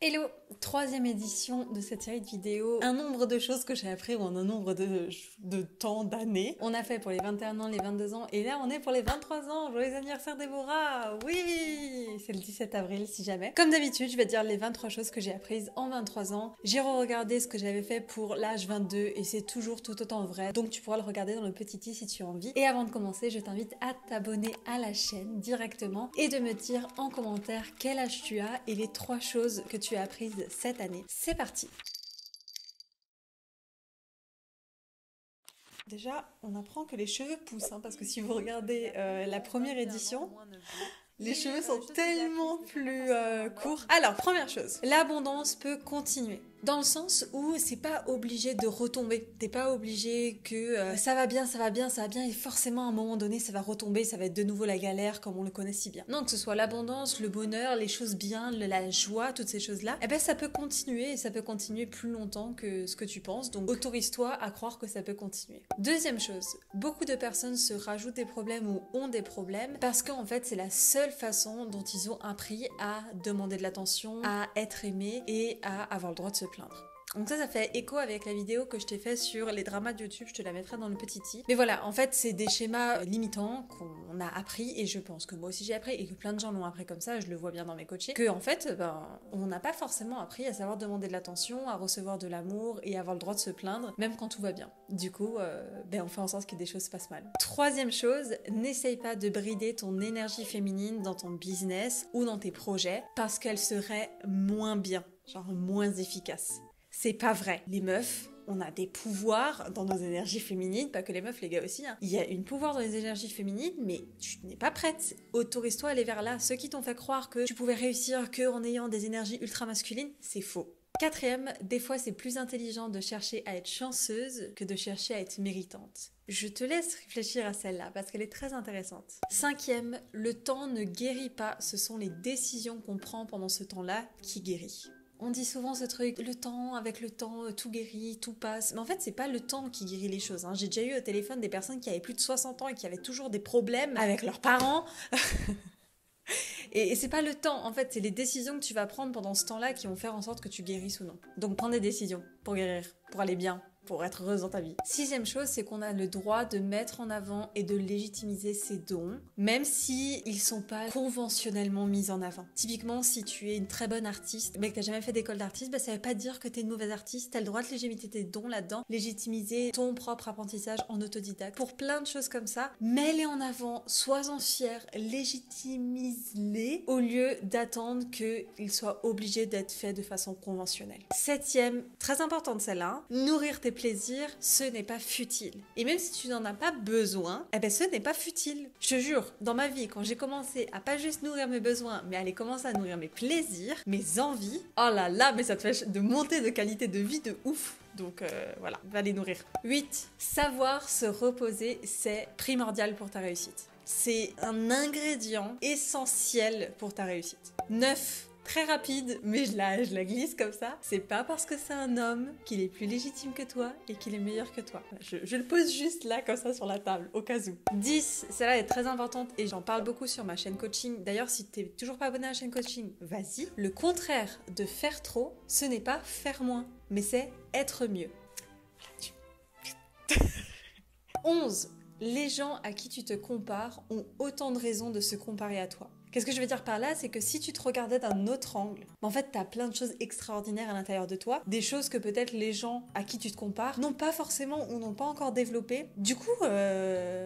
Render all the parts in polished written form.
Hello, troisième édition de cette série de vidéos. Un nombre de choses que j'ai appris en un nombre de temps, d'années. On a fait pour les 21 ans, les 22 ans et là on est pour les 23 ans. Joyeux anniversaire Déborah. Oui, c'est le 17 avril si jamais. Comme d'habitude, je vais te dire les 23 choses que j'ai apprises en 23 ans. J'ai re-regardé ce que j'avais fait pour l'âge 22 et c'est toujours tout autant vrai. Donc tu pourras le regarder dans le petit i si tu as envie. Et avant de commencer, je t'invite à t'abonner à la chaîne directement et de me dire en commentaire quel âge tu as et les 3 choses que tu as apprises cette année. C'est parti! Déjà, on apprend que les cheveux poussent, parce que si vous regardez la première édition, les cheveux sont tellement plus courts. Alors, première chose, l'abondance peut continuer. Dans le sens où c'est pas obligé de retomber. T'es pas obligé que ça va bien, et forcément à un moment donné ça va retomber, ça va être de nouveau la galère comme on le connaît si bien. Non, que ce soit l'abondance, le bonheur, les choses bien, la joie, toutes ces choses-là, eh ben ça peut continuer et ça peut continuer plus longtemps que ce que tu penses. Donc autorise-toi à croire que ça peut continuer. Deuxième chose, beaucoup de personnes se rajoutent des problèmes ou ont des problèmes parce qu'en fait c'est la seule façon dont ils ont appris à demander de l'attention, à être aimé et à avoir le droit de se plaindre. Donc ça fait écho avec la vidéo que je t'ai fait sur les dramas de YouTube, je te la mettrai dans le petit i. Mais voilà, en fait, c'est des schémas limitants qu'on a appris, et je pense que moi aussi j'ai appris, et que plein de gens l'ont appris comme ça, je le vois bien dans mes coachés, que en fait, on n'a pas forcément appris à savoir demander de l'attention, à recevoir de l'amour, et à avoir le droit de se plaindre, même quand tout va bien. Du coup, on fait en sorte que des choses se passent mal. Troisième chose, n'essaye pas de brider ton énergie féminine dans ton business ou dans tes projets, parce qu'elle serait moins bien, genre moins efficace. C'est pas vrai. Les meufs, on a des pouvoirs dans nos énergies féminines, pas que les meufs, les gars aussi. Il y a une pouvoir dans les énergies féminines, mais tu n'es pas prête. Autorise-toi à aller vers là. Ceux qui t'ont fait croire que tu pouvais réussir qu'en ayant des énergies ultra masculines, c'est faux. Quatrième, des fois c'est plus intelligent de chercher à être chanceuse que de chercher à être méritante. Je te laisse réfléchir à celle-là parce qu'elle est très intéressante. Cinquième, le temps ne guérit pas, ce sont les décisions qu'on prend pendant ce temps-là qui guérit. On dit souvent ce truc, avec le temps, tout guérit, tout passe. Mais en fait, c'est pas le temps qui guérit les choses. J'ai déjà eu au téléphone des personnes qui avaient plus de 60 ans et qui avaient toujours des problèmes avec leurs parents. Et c'est pas le temps, en fait, c'est les décisions que tu vas prendre pendant ce temps-là qui vont faire en sorte que tu guérisses ou non. Donc prends des décisions pour guérir, pour aller bien, pour être heureuse dans ta vie. Sixième chose, c'est qu'on a le droit de mettre en avant et de légitimiser ses dons, même si ils sont pas conventionnellement mis en avant. Typiquement, si tu es une très bonne artiste, mais que t'as jamais fait d'école d'artiste, ça veut pas dire que t'es une mauvaise artiste, t'as le droit de légitimiser tes dons là-dedans, légitimiser ton propre apprentissage en autodidacte. Pour plein de choses comme ça, mets-les en avant, sois-en fier, légitimise-les, au lieu d'attendre qu'ils soient obligés d'être faits de façon conventionnelle. Septième, très importante celle-là, nourrir tes plaisirs, ce n'est pas futile. Et même si tu n'en as pas besoin, ce n'est pas futile. Je te jure, dans ma vie, quand j'ai commencé à pas juste nourrir mes besoins, mais à aller commencer à nourrir mes plaisirs, mes envies, oh là là, mais ça te fait de monter de qualité de vie de ouf. Donc voilà, va les nourrir. 8. Savoir se reposer, c'est primordial pour ta réussite. C'est un ingrédient essentiel pour ta réussite. 9. Très rapide, mais je la glisse comme ça. C'est pas parce que c'est un homme qu'il est plus légitime que toi et qu'il est meilleur que toi. Je le pose juste là, comme ça, sur la table, au cas où. 10, celle-là est très importante et j'en parle beaucoup sur ma chaîne coaching. D'ailleurs, si t'es toujours pas abonné à la chaîne coaching, vas-y. Le contraire de faire trop, ce n'est pas faire moins, mais c'est être mieux. 11. Les gens à qui tu te compares ont autant de raisons de se comparer à toi. Qu'est-ce que je veux dire par là? C'est que si tu te regardais d'un autre angle, en fait, t'as plein de choses extraordinaires à l'intérieur de toi, des choses que peut-être les gens à qui tu te compares n'ont pas forcément ou n'ont pas encore développées. Du coup, t'as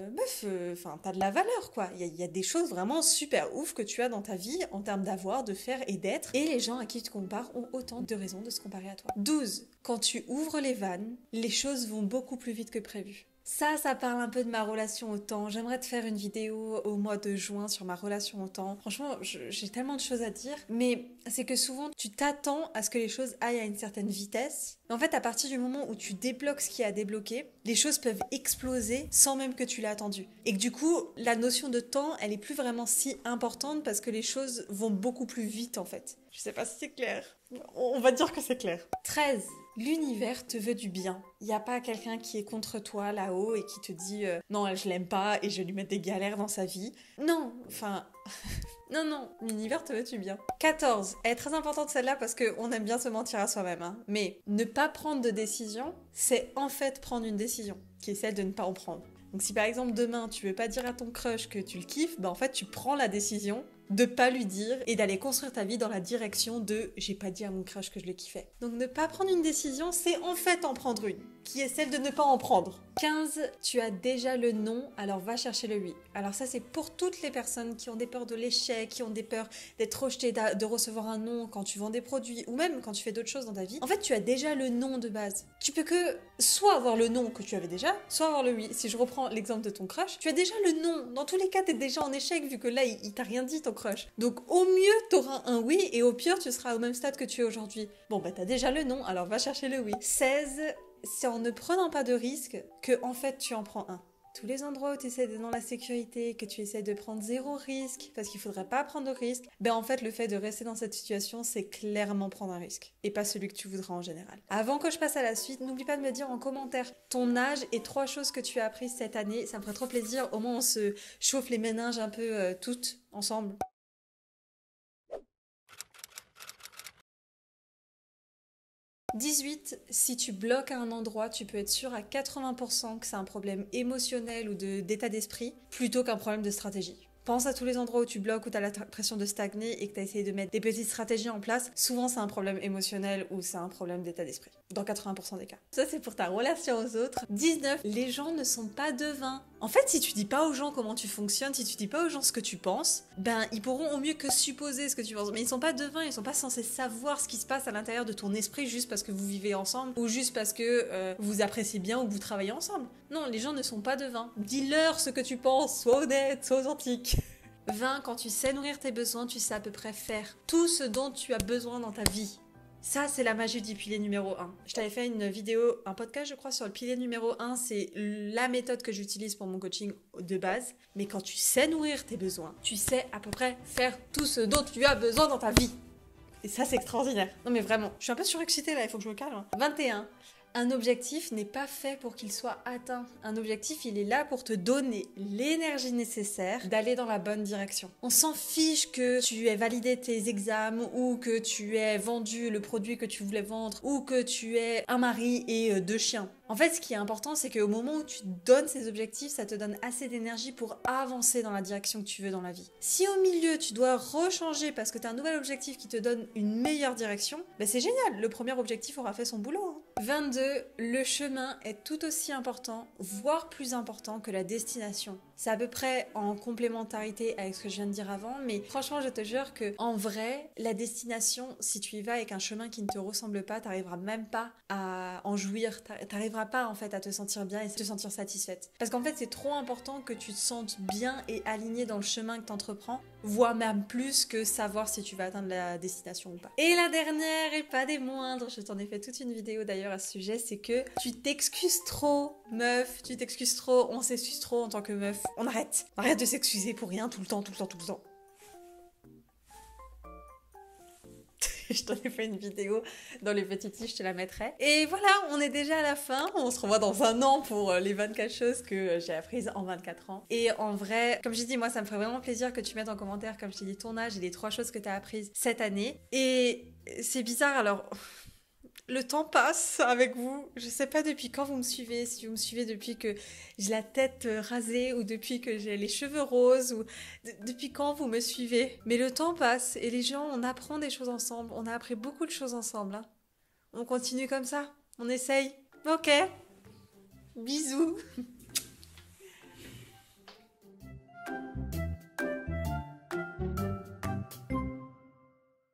de la valeur, quoi. Il y a des choses vraiment super ouf que tu as dans ta vie en termes d'avoir, de faire et d'être. Et les gens à qui tu te compares ont autant de raisons de se comparer à toi. 12. Quand tu ouvres les vannes, les choses vont beaucoup plus vite que prévu. Ça parle un peu de ma relation au temps. J'aimerais te faire une vidéo au mois de juin sur ma relation au temps. Franchement, j'ai tellement de choses à dire. Mais c'est que souvent, tu t'attends à ce que les choses aillent à une certaine vitesse. Mais en fait, à partir du moment où tu débloques ce qui a débloqué, les choses peuvent exploser sans même que tu l'aies attendu. Et que du coup, la notion de temps, elle est plus vraiment si importante parce que les choses vont beaucoup plus vite en fait. Je sais pas si c'est clair. On va dire que c'est clair. 13. L'univers te veut du bien. Il n'y a pas quelqu'un qui est contre toi là-haut et qui te dit non, je l'aime pas et je vais lui mettre des galères dans sa vie. Non, enfin... non, l'univers te veut du bien. 14. Elle est très importante celle-là parce qu'on aime bien se mentir à soi-même. Hein. Mais ne pas prendre de décision, c'est en fait prendre une décision, qui est celle de ne pas en prendre. Donc si par exemple demain tu veux pas dire à ton crush que tu le kiffes, bah en fait tu prends la décision de pas lui dire et d'aller construire ta vie dans la direction de j'ai pas dit à mon crush que je le kiffais. Donc ne pas prendre une décision, c'est en fait en prendre une, qui est celle de ne pas en prendre. 15. Tu as déjà le non, alors va chercher le oui. Alors ça c'est pour toutes les personnes qui ont des peurs de l'échec, qui ont des peurs d'être rejetées, de recevoir un non quand tu vends des produits ou même quand tu fais d'autres choses dans ta vie. En fait tu as déjà le non de base. Tu peux que soit avoir le non que tu avais déjà, soit avoir le oui. Si je reprends l'exemple de ton crush, tu as déjà le non. Dans tous les cas t'es déjà en échec vu que là il t'a rien dit ton crush. Donc au mieux t'auras un oui et au pire tu seras au même stade que tu es aujourd'hui. Bon bah t'as déjà le non, alors va chercher le oui. 16. C'est en ne prenant pas de risques que en fait tu en prends un. Tous les endroits où tu essaies d'être dans la sécurité, que tu essaies de prendre zéro risque, parce qu'il faudrait pas prendre de risque, ben en fait le fait de rester dans cette situation, c'est clairement prendre un risque, et pas celui que tu voudras en général. Avant que je passe à la suite, n'oublie pas de me dire en commentaire ton âge et 3 choses que tu as apprises cette année, ça me ferait trop plaisir, au moins on se chauffe les méninges un peu toutes ensemble. 18. Si tu bloques à un endroit, tu peux être sûr à 80% que c'est un problème émotionnel ou d'état d'esprit plutôt qu'un problème de stratégie. Pense à tous les endroits où tu bloques, où tu as l'impression de stagner et que tu as essayé de mettre des petites stratégies en place. Souvent, c'est un problème émotionnel ou c'est un problème d'état d'esprit. Dans 80% des cas. Ça, c'est pour ta relation aux autres. 19. Les gens ne sont pas devins. En fait, si tu dis pas aux gens comment tu fonctionnes, si tu dis pas aux gens ce que tu penses, ben ils pourront au mieux que supposer ce que tu penses. Mais ils sont pas devins, ils sont pas censés savoir ce qui se passe à l'intérieur de ton esprit juste parce que vous vivez ensemble ou juste parce que vous appréciez bien ou que vous travaillez ensemble. Non, les gens ne sont pas devins. Dis-leur ce que tu penses, sois honnête, sois authentique. 20. Quand tu sais nourrir tes besoins, tu sais à peu près faire tout ce dont tu as besoin dans ta vie. Ça, c'est la magie du pilier numéro 1. Je t'avais fait une vidéo, un podcast, je crois, sur le pilier numéro 1. C'est la méthode que j'utilise pour mon coaching de base. Mais quand tu sais nourrir tes besoins, tu sais à peu près faire tout ce dont tu as besoin dans ta vie. Et ça, c'est extraordinaire. Non, mais vraiment, je suis un peu surexcitée là, il faut que je me calme. 21. Un objectif n'est pas fait pour qu'il soit atteint. Un objectif, il est là pour te donner l'énergie nécessaire d'aller dans la bonne direction. On s'en fiche que tu aies validé tes examens ou que tu aies vendu le produit que tu voulais vendre ou que tu aies un mari et 2 chiens. En fait, ce qui est important, c'est qu'au moment où tu donnes ces objectifs, ça te donne assez d'énergie pour avancer dans la direction que tu veux dans la vie. Si au milieu, tu dois rechanger parce que tu as un nouvel objectif qui te donne une meilleure direction, ben c'est génial, le premier objectif aura fait son boulot. 22. Le chemin est tout aussi important, voire plus important que la destination. C'est à peu près en complémentarité avec ce que je viens de dire avant, mais franchement, je te jure que en vrai, la destination, si tu y vas avec un chemin qui ne te ressemble pas, t'arriveras même pas à en jouir, t'arriveras pas en fait à te sentir bien et te sentir satisfaite. Parce qu'en fait, c'est trop important que tu te sentes bien et aligné dans le chemin que t'entreprends, voire même plus que savoir si tu vas atteindre la destination ou pas. Et la dernière, et pas des moindres, je t'en ai fait toute une vidéo d'ailleurs à ce sujet, c'est que tu t'excuses trop, meuf, tu t'excuses trop, on s'excuse trop en tant que meuf. On arrête de s'excuser pour rien tout le temps. Je t'en ai fait une vidéo dans les petits tips, je te la mettrai. Et voilà, on est déjà à la fin. On se revoit dans un an pour les 24 choses que j'ai apprises en 24 ans. Et en vrai, comme j'ai dit, moi, ça me ferait vraiment plaisir que tu mettes en commentaire, comme je t'ai dit, ton âge et les 3 choses que tu as apprises cette année. Et c'est bizarre, alors... Le temps passe avec vous. Je sais pas depuis quand vous me suivez, si vous me suivez depuis que j'ai la tête rasée ou depuis que j'ai les cheveux roses ou depuis quand vous me suivez. Mais le temps passe et les gens, on apprend des choses ensemble. On a appris beaucoup de choses ensemble. Hein. On continue comme ça. On essaye. Ok. Bisous.